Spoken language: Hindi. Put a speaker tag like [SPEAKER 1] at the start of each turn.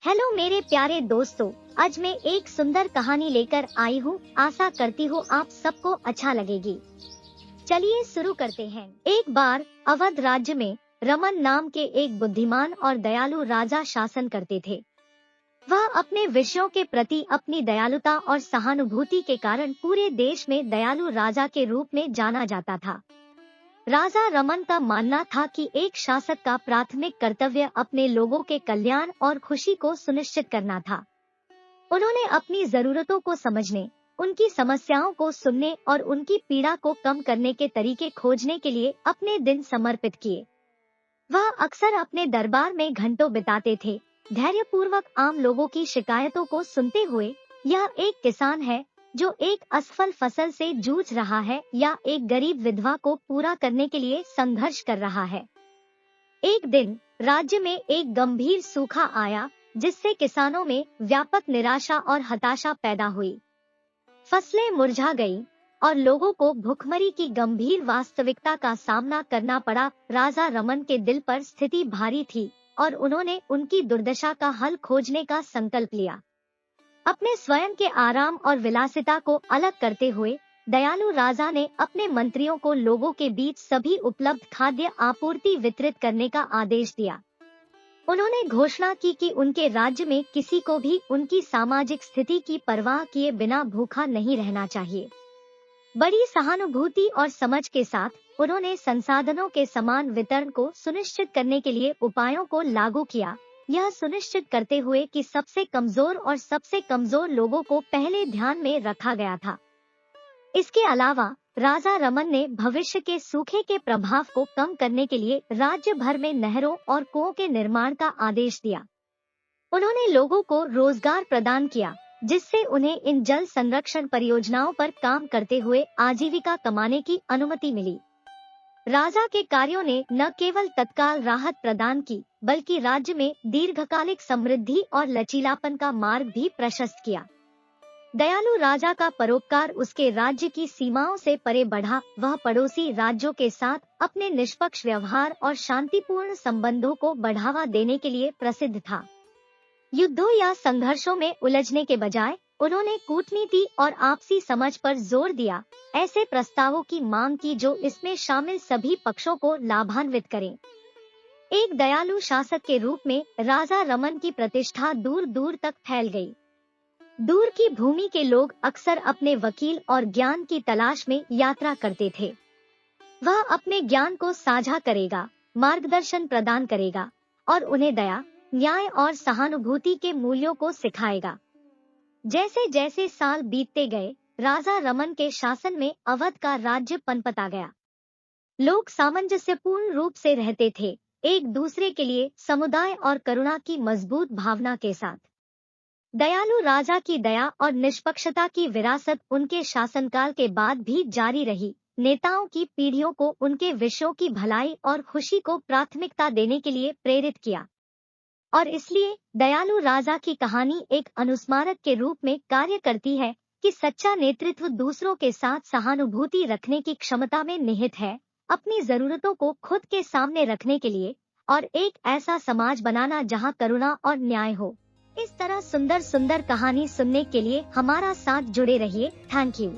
[SPEAKER 1] हेलो मेरे प्यारे दोस्तों, आज मैं एक सुंदर कहानी लेकर आई हूँ। आशा करती हूँ आप सबको अच्छा लगेगी। चलिए शुरू करते हैं। एक बार अवध राज्य में रमन नाम के एक बुद्धिमान और दयालु राजा शासन करते थे। वह अपने विषयों के प्रति अपनी दयालुता और सहानुभूति के कारण पूरे देश में दयालु राजा के रूप में जाना जाता था। राजा रमन का मानना था कि एक शासक का प्राथमिक कर्तव्य अपने लोगों के कल्याण और खुशी को सुनिश्चित करना था। उन्होंने अपनी जरूरतों को समझने, उनकी समस्याओं को सुनने और उनकी पीड़ा को कम करने के तरीके खोजने के लिए अपने दिन समर्पित किए। वह अक्सर अपने दरबार में घंटों बिताते थे, धैर्यपूर्वक आम लोगों की शिकायतों को सुनते हुए। यह एक किसान है जो एक असफल फसल से जूझ रहा है या एक गरीब विधवा को पूरा करने के लिए संघर्ष कर रहा है। एक दिन राज्य में एक गंभीर सूखा आया, जिससे किसानों में व्यापक निराशा और हताशा पैदा हुई। फसलें मुरझा गईं और लोगों को भुखमरी की गंभीर वास्तविकता का सामना करना पड़ा। राजा रमन के दिल पर स्थिति भारी थी और उन्होंने उनकी दुर्दशा का हल खोजने का संकल्प लिया। अपने स्वयं के आराम और विलासिता को अलग करते हुए दयालु राजा ने अपने मंत्रियों को लोगों के बीच सभी उपलब्ध खाद्य आपूर्ति वितरित करने का आदेश दिया। उन्होंने घोषणा की कि उनके राज्य में किसी को भी उनकी सामाजिक स्थिति की परवाह किए बिना भूखा नहीं रहना चाहिए। बड़ी सहानुभूति और समझ के साथ उन्होंने संसाधनों के समान वितरण को सुनिश्चित करने के लिए उपायों को लागू किया, यह सुनिश्चित करते हुए कि सबसे कमजोर लोगों को पहले ध्यान में रखा गया था। इसके अलावा राजा रमन ने भविष्य के सूखे के प्रभाव को कम करने के लिए राज्य भर में नहरों और कुओं के निर्माण का आदेश दिया। उन्होंने लोगों को रोजगार प्रदान किया, जिससे उन्हें इन जल संरक्षण परियोजनाओं पर काम करते हुए आजीविका कमाने की अनुमति मिली। राजा के कार्यों ने न केवल तत्काल राहत प्रदान की, बल्कि राज्य में दीर्घकालिक समृद्धि और लचीलापन का मार्ग भी प्रशस्त किया। दयालु राजा का परोपकार उसके राज्य की सीमाओं से परे बढ़ा। वह पड़ोसी राज्यों के साथ अपने निष्पक्ष व्यवहार और शांतिपूर्ण संबंधों को बढ़ावा देने के लिए प्रसिद्ध था। युद्धों या संघर्षों में उलझने के बजाय उन्होंने कूटनीति और आपसी समझ पर जोर दिया, ऐसे प्रस्तावों की मांग की जो इसमें शामिल सभी पक्षों को लाभान्वित करें। एक दयालु शासक के रूप में राजा रमन की प्रतिष्ठा दूर दूर तक फैल गई। दूर की भूमि के लोग अक्सर अपने वकील और ज्ञान की तलाश में यात्रा करते थे। वह अपने ज्ञान को साझा करेगा, मार्गदर्शन प्रदान करेगा और उन्हें दया, न्याय और सहानुभूति के मूल्यों को सिखाएगा। जैसे जैसे साल बीतते गए, राजा रमन के शासन में अवध का राज्य पनपता गया। लोग सामंजस्यपूर्ण रूप से रहते थे, एक दूसरे के लिए समुदाय और करुणा की मजबूत भावना के साथ। दयालु राजा की दया और निष्पक्षता की विरासत उनके शासनकाल के बाद भी जारी रही। नेताओं की पीढ़ियों को उनके विषयों की भलाई और खुशी को प्राथमिकता देने के लिए प्रेरित किया। और इसलिए दयालु राजा की कहानी एक अनुस्मारक के रूप में कार्य करती है कि सच्चा नेतृत्व दूसरों के साथ सहानुभूति रखने की क्षमता में निहित है, अपनी जरूरतों को खुद के सामने रखने के लिए और एक ऐसा समाज बनाना जहां करुणा और न्याय हो। इस तरह सुंदर सुंदर कहानी सुनने के लिए हमारा साथ जुड़े रहिए। Thank you.